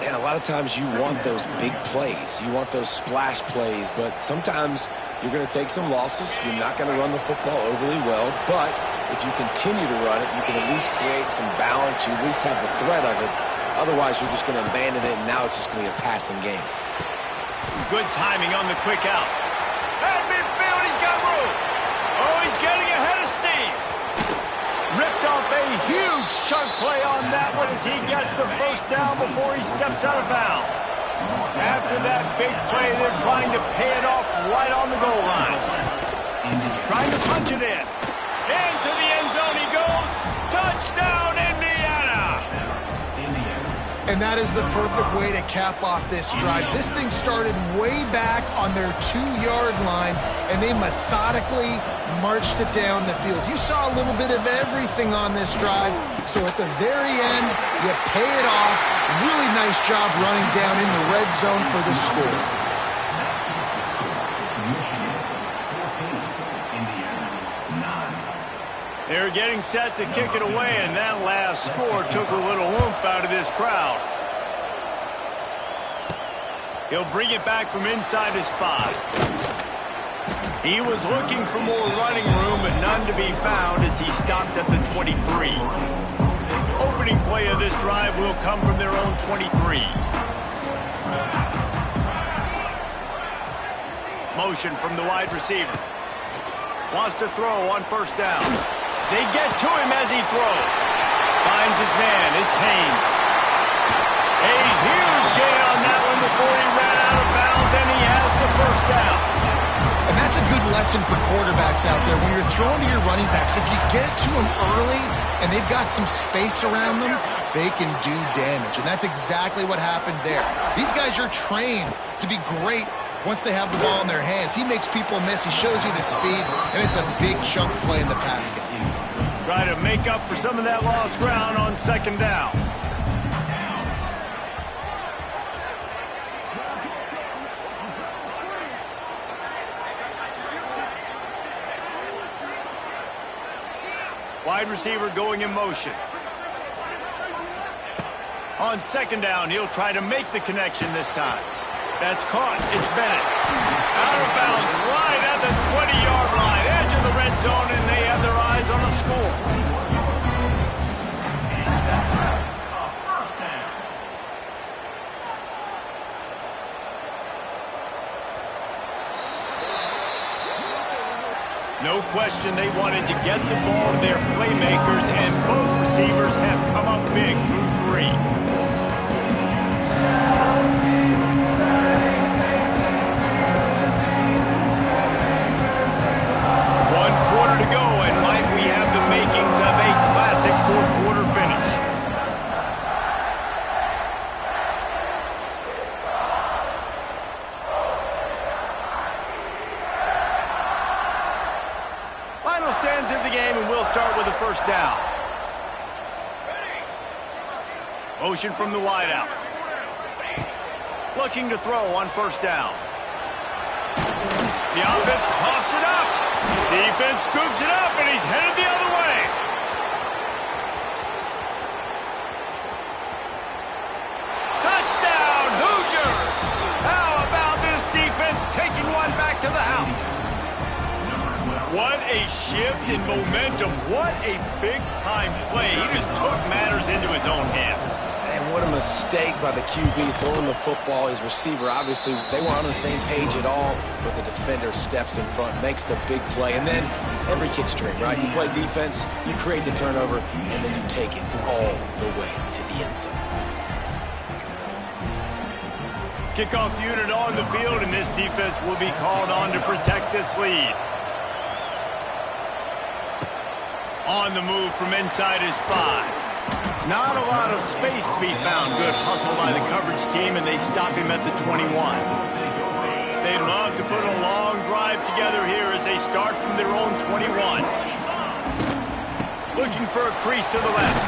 And a lot of times you want those big plays. You want those splash plays, but sometimes you're going to take some losses. You're not going to run the football overly well, but if you continue to run it, you can at least create some balance. You at least have the threat of it. Otherwise, you're just going to abandon it, and now it's just going to be a passing game. Good timing on the quick out. At midfield, he's got room. Oh, he's getting ahead of steam. a huge chunk play on that one as he gets the first down before he steps out of bounds. After that big play, they're trying to pay it off right on the goal line. Trying to punch it in. Into the end zone he goes. Touchdown, Indiana! And that is the perfect way to cap off this drive. This thing started way back on their 2-yard line, and they methodically marched it down the field. You saw a little bit of everything on this drive, so at the very end, you pay it off. Really nice job running down in the red zone for the score. They're getting set to kick it away, and that last score took a little oomph out of this crowd. He'll bring it back from inside his 5. He was looking for more running room, but none to be found as he stopped at the 23. Opening play of this drive will come from their own 23. Motion from the wide receiver. Wants to throw on first down. They get to him as he throws. Finds his man. It's Haynes. A huge gain on that one before he ran out of bounds, and he has the first down. And that's a good lesson for quarterbacks out there. When you're throwing to your running backs, if you get it to them early and they've got some space around them, they can do damage. And that's exactly what happened there. These guys are trained to be great once they have the ball in their hands. He makes people miss. He shows you the speed, and it's a big chunk play in the pass game. Try to make up for some of that lost ground on second down. Wide receiver going in motion. On second down, he'll try to make the connection this time. That's caught. It's Bennett. Out of bounds, right at the 20-yard line, edge of the red zone, and they have their eyes on a score. No question they wanted to get the ball to their playmakers, and both receivers have come up big through 3. To go, and might we have the makings of a classic fourth-quarter finish. Final stands of the game, and we'll start with the first down. Motion from the wideout. Looking to throw on first down. The offense coughs it up. Defense scoops it up, and he's headed the other way. Touchdown, Hoosiers! How about this defense taking one back to the house? What a shift in momentum. What a big-time play. He just took matters into his own hands. And what a mistake by the QB throwing the football. His receiver, obviously, they weren't on the same page at all, but the defender steps in front, makes the big play, and then every kid's dream, right? You play defense, you create the turnover, and then you take it all the way to the end zone. Kickoff unit on the field, and this defense will be called on to protect this lead. On the move from inside his 5. Not a lot of space to be found. Good hustle by the coverage team, and they stop him at the 21. They'd love to put a long drive together here as they start from their own 21. Looking for a crease to the left.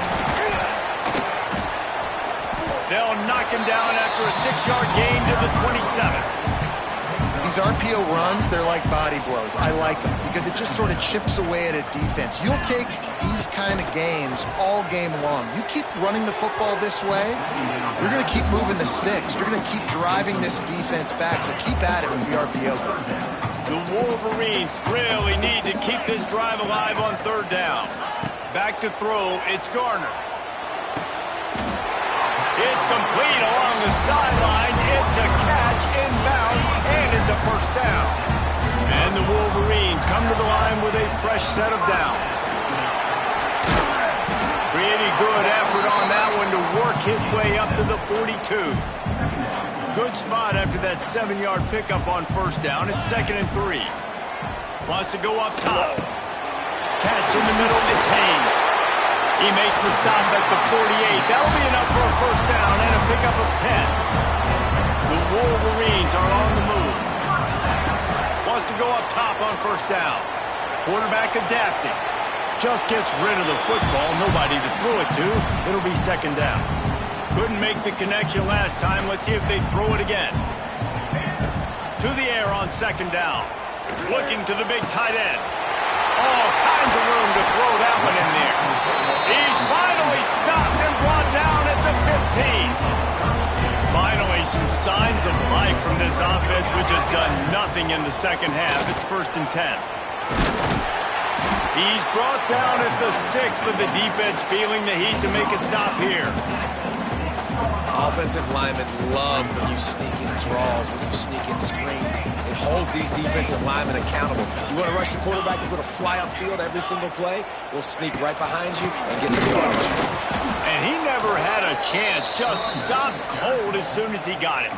They'll knock him down after a 6-yard gain to the 27. These RPO runs, they're like body blows. I like them because it just sort of chips away at a defense. You'll take these kind of gains all game long. You keep running the football this way, you're going to keep moving the sticks. You're going to keep driving this defense back, so keep at it with the RPO. The Wolverines really need to keep this drive alive on third down. Back to throw, it's Garner. It's complete along the sidelines. It's a catch inbounds, and it's a first down. And the Wolverines come to the line with a fresh set of downs. good effort on that one to work his way up to the 42. Good spot after that 7-yard pickup on first down. It's 2nd and 3. Wants to go up top. Catch in the middle is Haynes. He makes the stop at the 48. That'll be enough for a first down and a pickup of 10. The Wolverines are on the move. Wants to go up top on first down. Quarterback adapting. Just gets rid of the football. Nobody to throw it to. It'll be 2nd down. Couldn't make the connection last time. Let's see if they throw it again. To the air on 2nd down. Looking to the big tight end. All kinds of room to throw that one in there. He's finally stopped and brought down at the 15. Finally, some signs of life from this offense, which has done nothing in the second half. It's 1st and 10. He's brought down at the 6, but the defense feeling the heat to make a stop here. Offensive linemen love when you sneak in draws, when you sneak in screens. It holds these defensive linemen accountable. You want to rush the quarterback, you're going to fly upfield every single play. We'll sneak right behind you and get some yardage. And he never had a chance. Just stopped cold as soon as he got it.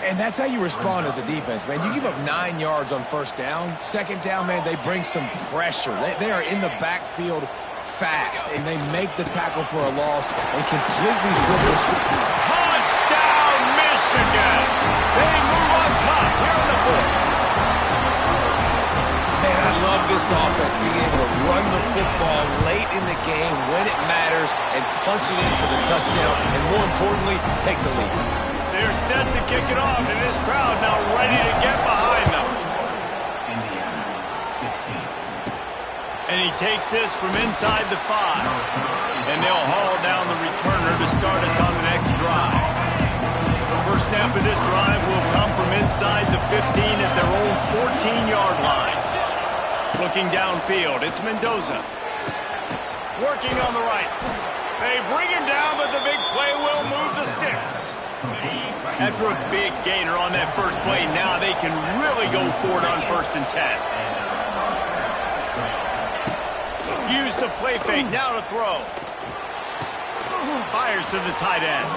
And that's how you respond as a defense, man. You give up 9 yards on first down. 2nd down, man, they bring some pressure. They are in the backfield fast, and they make the tackle for a loss and completely flip the script. Touchdown, Michigan! They move on top here in the 4th. Man, I love this offense, being able to run the football late in the game when it matters and punch it in for the touchdown, and more importantly, take the lead. They're set to kick it off, and this crowd now ready to get behind them. And he takes this from inside the 5. And they'll haul down the returner to start us on the next drive. First snap of this drive will come from inside the 15 at their own 14-yard line. Looking downfield, it's Mendoza. Working on the right. They bring him down, but the big play will move the sticks. After a big gainer on that first play, now they can really go for it on 1st and 10. Use the play fake, now to throw. Fires to the tight end.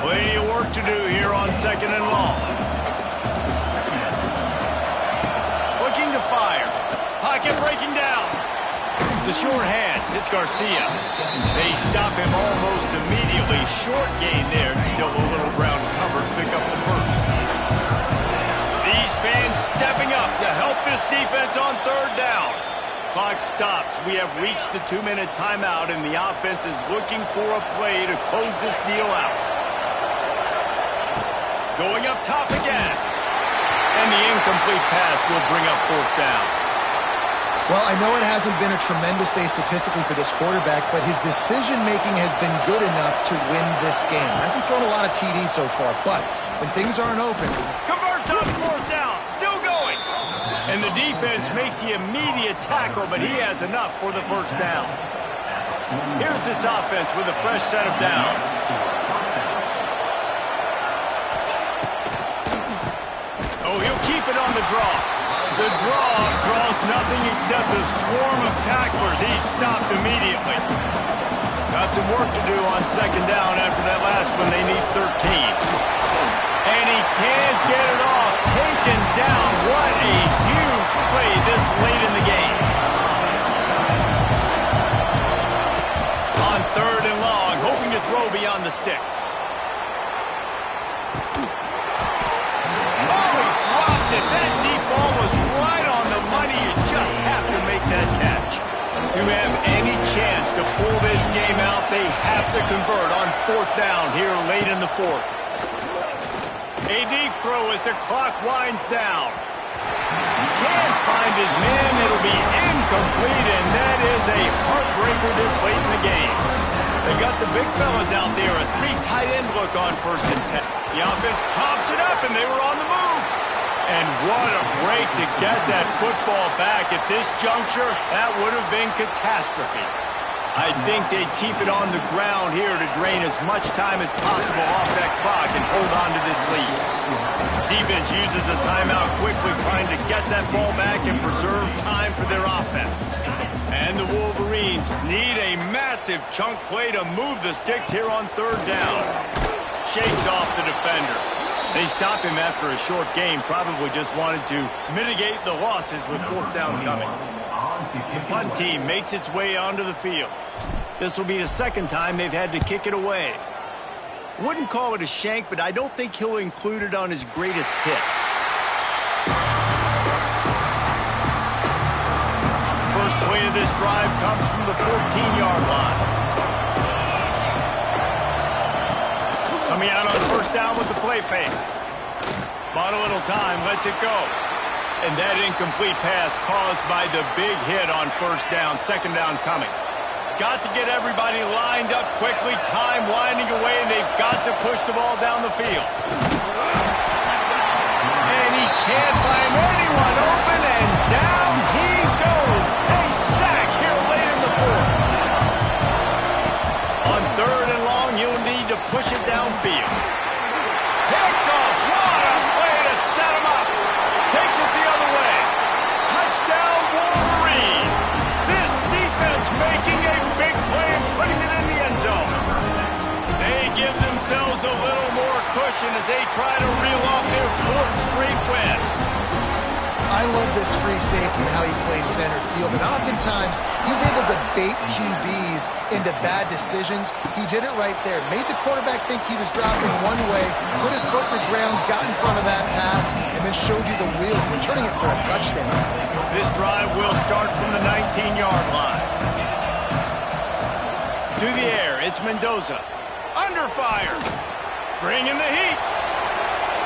Plenty of work to do here on 2nd and long. Looking to fire. Pocket breaking down. The short hands, it's Garcia. They stop him almost immediately. Short gain there, and still a little ground covered. Pick up the first. These fans stepping up to help this defense on 3rd down. Clock stops. We have reached the 2-minute timeout, and the offense is looking for a play to close this deal out. Going up top again. And the incomplete pass will bring up 4th down. Well, I know it hasn't been a tremendous day statistically for this quarterback, but his decision-making has been good enough to win this game. Hasn't thrown a lot of TDs so far, but when things aren't open... Converts on 4th down, still going. And the defense makes the immediate tackle, but he has enough for the first down. Here's this offense with a fresh set of downs. Oh, he'll keep it on the draw. The draw draws nothing except a swarm of tacklers. He's stopped immediately. Got some work to do on 2nd down after that last one. They need 13. And he can't get it off. Taken down. What a huge play this late in the game. On 3rd and long, hoping to throw beyond the sticks. Oh, he dropped it. That deep ball was right on the money. You just have to make that catch. To have any chance to pull this game out, they have to convert on 4th down here late in the 4th. A deep throw as the clock winds down. Can't find his man. It'll be incomplete, and that is a heartbreaker this late in the game. They got the big fellas out there. A 3 tight end look on 1st and 10. The offense pops it up, and they were on the move. And what a break to get that football back. At this juncture, that would have been catastrophe. I think they'd keep it on the ground here to drain as much time as possible off that clock and hold on to this lead. Defense uses a timeout quickly, trying to get that ball back and preserve time for their offense. And the Wolverines need a massive chunk play to move the sticks here on third down. Shakes off the defender. They stop him after a short game, probably just wanted to mitigate the losses with fourth down coming. The punt team makes its way onto the field. This will be the second time they've had to kick it away. Wouldn't call it a shank, but I don't think he'll include it on his greatest hits. First play of this drive comes from the 14-yard line. Coming out on first down with the play fake. Bought a little time, lets it go. And that incomplete pass caused by the big hit on first down, second down coming. Got to get everybody lined up quickly, time winding away, and they've got to push the ball down the field. And he can't find anyone open, and down he goes. A sack here late in the fourth. On third and long, he'll need to push it downfield. Picked off. What a play to set him up. Takes it the other way. Touchdown, Wolverines. This defense making a big play and putting it in the end zone. They give themselves a little more cushion as they try to reel off their fourth straight win. I love this free safety and how he plays center field, and oftentimes he's able to bait QBs into bad decisions. He did it right there. Made the quarterback think he was dropping one way, put his foot in the ground, got in front of that pass, and then showed you the wheels, returning it for a touchdown. This drive will start from the 19-yard line. To the air, it's Mendoza. Under fire. Bringing the heat.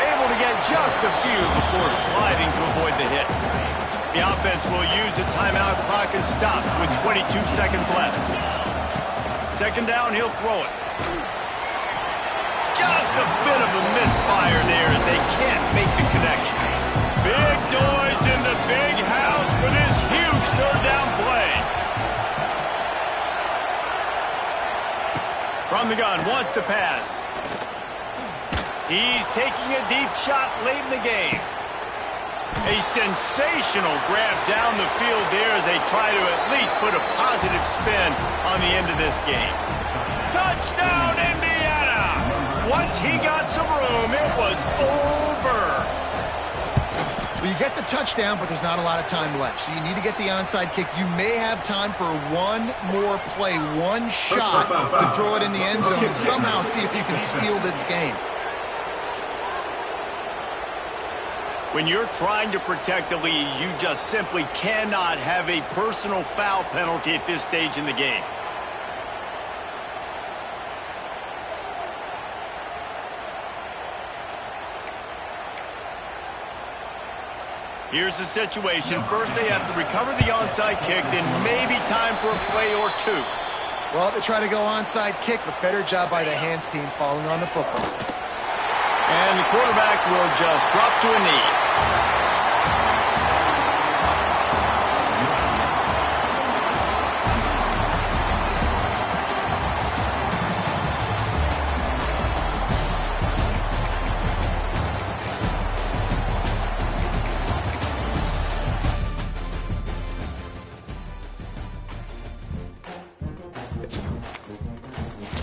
Able to get just a few before sliding to avoid the hits. The offense will use a timeout. Clock is stopped with 22 seconds left. Second down, he'll throw it. Just a bit of a misfire there as they can't make the connection. Big noise in the big house for this huge third down play. From the gun, wants to pass. He's taking a deep shot late in the game. A sensational grab down the field there as they try to at least put a positive spin on the end of this game. Touchdown, Indiana! Once he got some room, it was over. Well, you get the touchdown, but there's not a lot of time left, so you need to get the onside kick. You may have time for one more play, one shot to throw it in the end zone and somehow see if you can steal this game. When you're trying to protect a lead, you just simply cannot have a personal foul penalty at this stage in the game. Here's the situation. First, they have to recover the onside kick, then maybe time for a play or two. Well, they try to go onside kick, but better job by the hands team falling on the football. And the quarterback will just drop to a knee.